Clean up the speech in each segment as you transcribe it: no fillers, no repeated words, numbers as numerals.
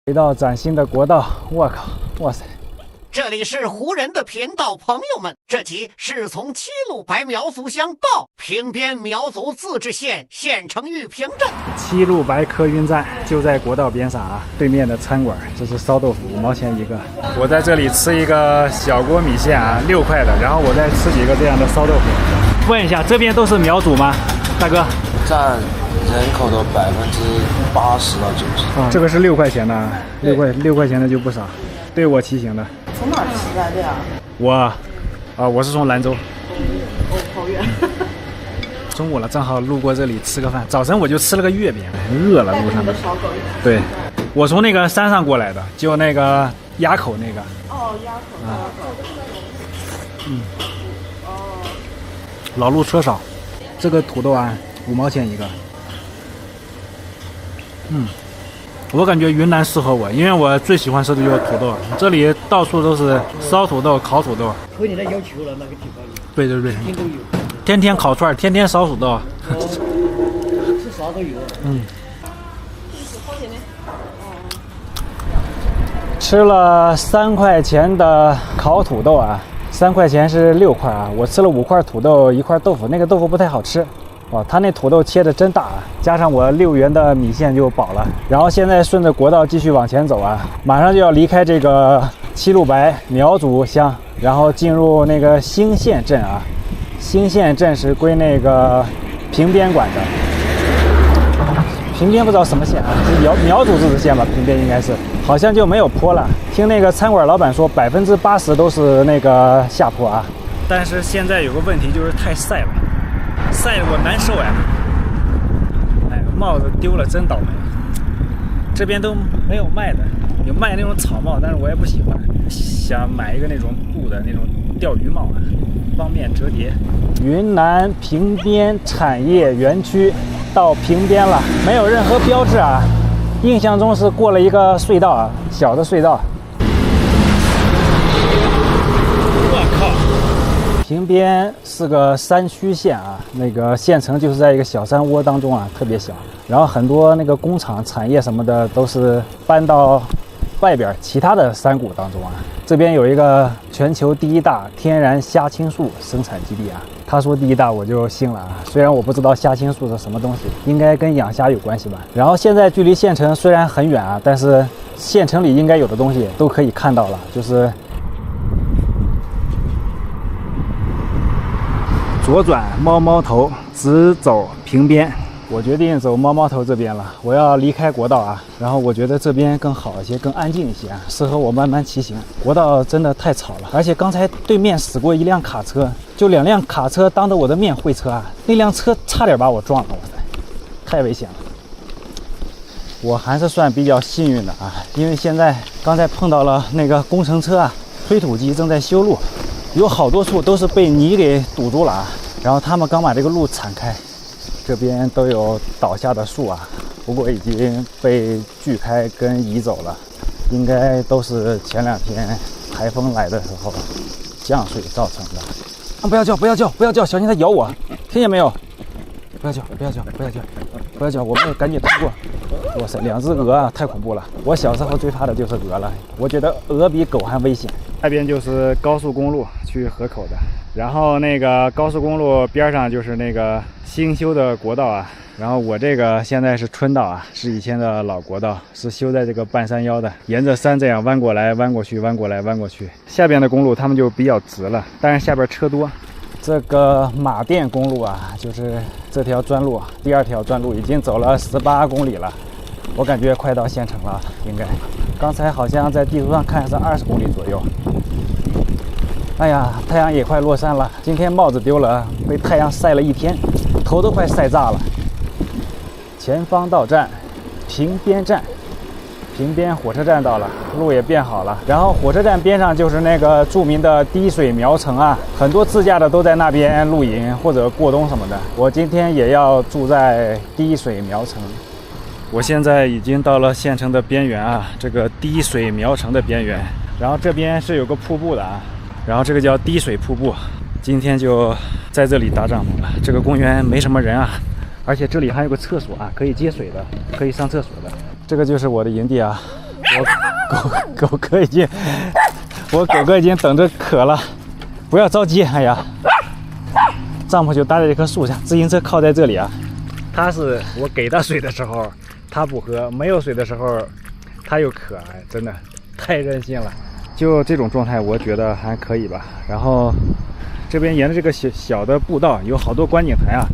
一道崭新的国道，我靠，哇塞！这里是湖人的频道，朋友们，这集是从七路白苗族乡到平边苗族自治县县城玉屏镇。七路白客运站就在国道边上啊，对面的餐馆，这是烧豆腐，5毛钱一个。我在这里吃一个小锅米线啊，6块的，然后我再吃几个这样的烧豆腐。问一下，这边都是苗族吗，大哥？占人口的80%到90%。这个是6块钱的，6块钱的就不少，对我骑行的。从哪儿骑来的呀？我是从兰州。好远。中午了，正好路过这里吃个饭。早晨我就吃了个月饼，饿了路上的。对，我从那个山上过来的，就那个垭口那个。哦，垭口。老路车少。这个土豆啊，5毛钱一个。我感觉云南适合我，因为我最喜欢吃的就是土豆。这里到处都是烧土豆、烤土豆。和你的要求了，那个地方有。对，天天都有。天天烤串，天天烧土豆。吃啥都有。吃了3块钱的烤土豆啊，3块钱是6块啊。我吃了5块土豆，1块豆腐，那个豆腐不太好吃。哇，他那土豆切的真大啊，加上我6元的米线就饱了。然后现在顺着国道继续往前走啊，马上就要离开这个七路白苗族乡，然后进入那个兴县镇啊。兴县镇是归那个平边管的。平边不知道什么县啊，是苗族自治县吧？平边应该是，好像就没有坡了。听那个餐馆老板说，80%都是那个下坡啊。但是现在有个问题就是太晒了，晒得我难受呀。哎，帽子丢了真倒霉。这边都没有卖的，有卖那种草帽，但是我也不喜欢，想买一个那种布的那种钓鱼帽啊，方便折叠。云南平边产业园区到平边了，没有任何标志啊，印象中是过了一个隧道啊，小的隧道。我靠！平边是个山区县啊，那个县城就是在一个小山窝当中啊，特别小。然后很多那个工厂、产业什么的都是搬到外边其他的山谷当中啊。这边有一个全球第1大天然虾青素生产基地啊，他说第1大我就信了啊。虽然我不知道虾青素是什么东西，应该跟养虾有关系吧。然后现在距离县城虽然很远啊，但是县城里应该有的东西都可以看到了，就是左转猫猫头，直走平边。我决定走猫猫头这边了，我要离开国道啊，然后我觉得这边更好一些，更安静一些啊，适合我慢慢骑行。国道真的太吵了，而且刚才对面驶过一辆卡车，就2辆卡车当着我的面会车啊，那辆车差点把我撞了，哇塞，太危险了。我还是算比较幸运的啊，因为现在刚才碰到了那个工程车啊，推土机正在修路，有好多处都是被泥给堵住了啊，然后他们刚把这个路铲开。这边都有倒下的树啊，不过已经被锯开跟移走了，应该都是前2天台风来的时候降水造成的。不要叫，不要叫，不要叫，小心它咬我，听见没有？不要叫，不要叫，不要叫，不要叫，我们赶紧通过。哇塞，2只鹅啊，太恐怖了！我小时候最怕的就是鹅了，我觉得鹅比狗还危险。那边就是高速公路去河口的，然后那个高速公路边上就是那个新修的国道啊，然后我这个现在是春道啊，是以前的老国道，是修在这个半山腰的，沿着山这样弯过来弯过去，弯过来弯过去。下边的公路他们就比较直了，但是下边车多。这个马甸公路啊，就是这条专路，第2条专路已经走了18公里了，我感觉快到县城了，应该。刚才好像在地图上看是20公里左右。哎呀，太阳也快落山了，今天帽子丢了，被太阳晒了一天，头都快晒炸了。前方到站，平边站，平边火车站到了，路也变好了。然后火车站边上就是那个著名的滴水苗城啊，很多自驾的都在那边露营或者过冬什么的。我今天也要住在滴水苗城。我现在已经到了县城的边缘啊，这个滴水苗城的边缘。然后这边是有个瀑布的啊，然后这个叫滴水瀑布。今天就在这里搭帐篷了。这个公园没什么人啊，而且这里还有个厕所啊，可以接水的，可以上厕所的。这个就是我的营地啊，我狗哥已经等着渴了，不要着急。哎呀，帐篷就搭在这棵树上，自行车靠在这里啊。它是我给它水的时候它不喝，没有水的时候它又渴，哎，真的太任性了。就这种状态，我觉得还可以吧。然后这边沿着这个小的步道有好多观景台啊。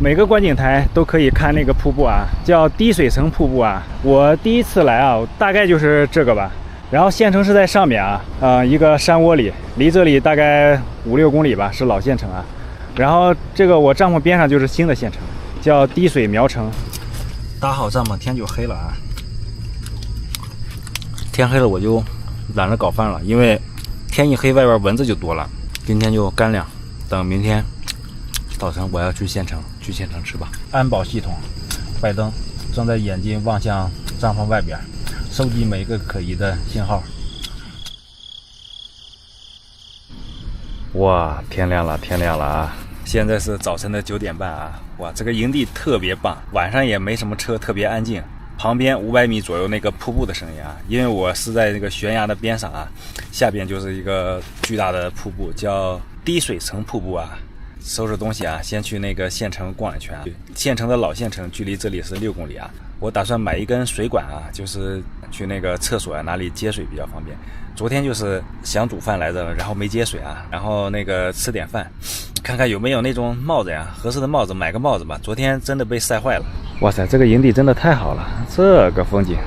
每个观景台都可以看那个瀑布啊，叫滴水城瀑布啊。我第一次来啊，大概就是这个吧。然后县城是在上面啊，一个山窝里，离这里大概5-6公里吧，是老县城啊。然后这个我帐篷边上就是新的县城，叫滴水苗城。搭好帐篷，天就黑了啊。天黑了我就懒得搞饭了，因为天一黑外边蚊子就多了。今天就干粮，等明天早晨我要去县城吃吧。安保系统，拜登正在眼睛望向帐篷外边，收集每个可疑的信号。哇，天亮了啊！现在是早晨的9点半啊！哇，这个营地特别棒，晚上也没什么车，特别安静。旁边500米左右那个瀑布的声音啊，因为我是在那个悬崖的边上啊，下边就是一个巨大的瀑布，叫滴水城瀑布啊。收拾东西啊，先去那个县城逛一圈啊。县城的老县城距离这里是6公里啊。我打算买一根水管啊，就是去那个厕所啊哪里接水比较方便。昨天就是想煮饭来着，然后没接水啊，然后那个吃点饭，看看有没有那种帽子呀，合适的帽子，买个帽子吧。昨天真的被晒坏了。哇塞，这个营地真的太好了，这个风景。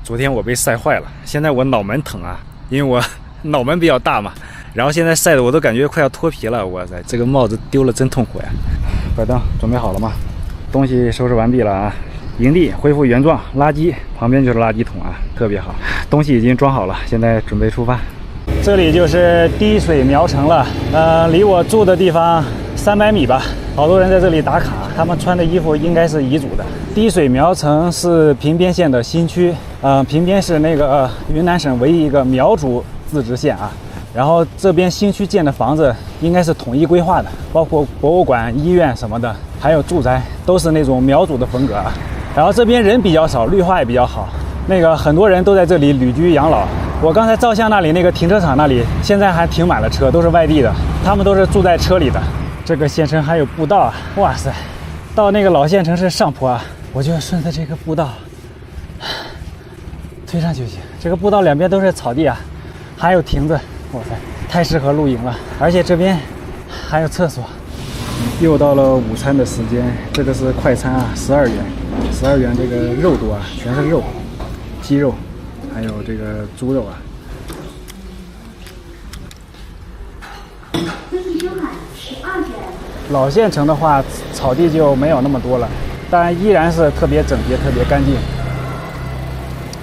昨天我被晒坏了，现在我脑门疼啊，因为我脑门比较大嘛，然后现在晒的我都感觉快要脱皮了。哇塞，这个帽子丢了真痛苦呀！快灯准备好了吗？东西收拾完毕了啊，营地恢复原状，垃圾旁边就是垃圾桶啊，特别好。东西已经装好了，现在准备出发。这里就是滴水苗城了，离我住的地方300米吧。好多人在这里打卡，他们穿的衣服应该是彝族的。滴水苗城是平边县的新区，平边是那个云南省唯一一个苗族自治县啊。然后这边新区建的房子应该是统一规划的，包括博物馆、医院什么的，还有住宅都是那种苗族的风格啊。然后这边人比较少，绿化也比较好，那个很多人都在这里旅居养老。我刚才照相那里那个停车场那里，现在还停满了车，都是外地的，他们都是住在车里的。这个县城还有步道啊，哇塞！到那个老县城是上坡啊，我就顺着这个步道推上去行。这个步道两边都是草地啊，还有亭子，哇塞，太适合露营了。而且这边还有厕所。又到了午餐的时间，这个是快餐啊，12元，12元。这个肉多啊，全是肉，鸡肉，还有这个猪肉啊。老县城的话，草地就没有那么多了，但依然是特别整洁、特别干净。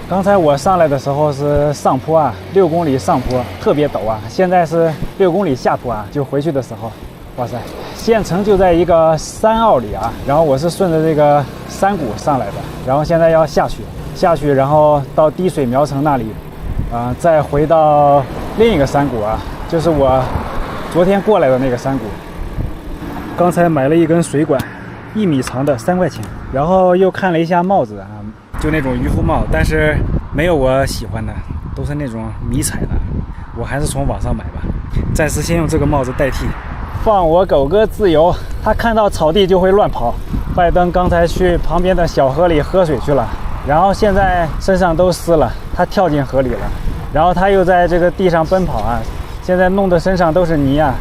刚才我上来的时候是上坡啊，6公里上坡，特别陡啊。现在是6公里下坡啊，就回去的时候，哇塞！县城就在一个山坳里啊，然后我是顺着这个山谷上来的，然后现在要下去，然后到滴水苗城那里，再回到另一个山谷啊，就是我昨天过来的那个山谷。刚才买了一根水管，1米长的，3块钱，然后又看了一下帽子啊，就那种渔夫帽，但是没有我喜欢的，都是那种迷彩的，我还是从网上买吧。暂时先用这个帽子代替。放我狗哥自由，他看到草地就会乱跑。拜登刚才去旁边的小河里喝水去了，然后现在身上都湿了，他跳进河里了，然后他又在这个地上奔跑啊，现在弄得身上都是泥啊，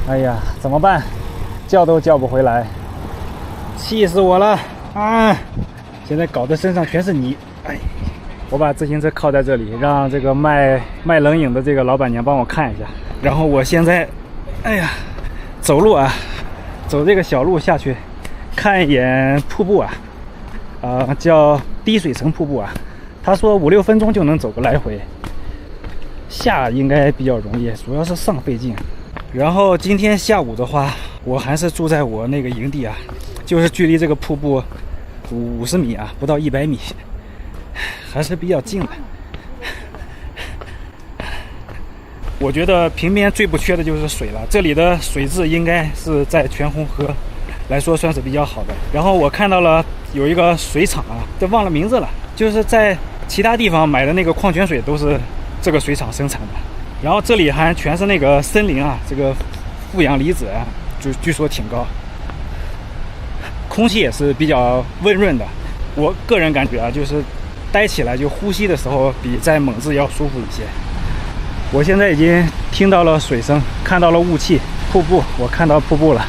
哎呀，怎么办？叫都叫不回来，气死我了啊！现在搞得身上全是泥，哎，我把自行车靠在这里，让这个卖冷饮的这个老板娘帮我看一下。然后我现在，哎呀，走路啊，走这个小路下去，看一眼瀑布啊，叫滴水城瀑布啊。他说5-6分钟就能走个来回，下应该比较容易，主要是上费劲。然后今天下午的话，我还是住在我那个营地啊，就是距离这个瀑布50米啊，不到100米，还是比较近的。我觉得平边最不缺的就是水了，这里的水质应该是在全红河来说算是比较好的。然后我看到了有一个水厂啊，这忘了名字了，就是在其他地方买的那个矿泉水都是这个水厂生产的。然后这里还全是那个森林啊，这个负氧离子啊，就据说挺高，空气也是比较温润的。我个人感觉啊，就是待起来就呼吸的时候比在蒙自要舒服一些。我现在已经听到了水声，看到了雾气，瀑布，我看到瀑布了。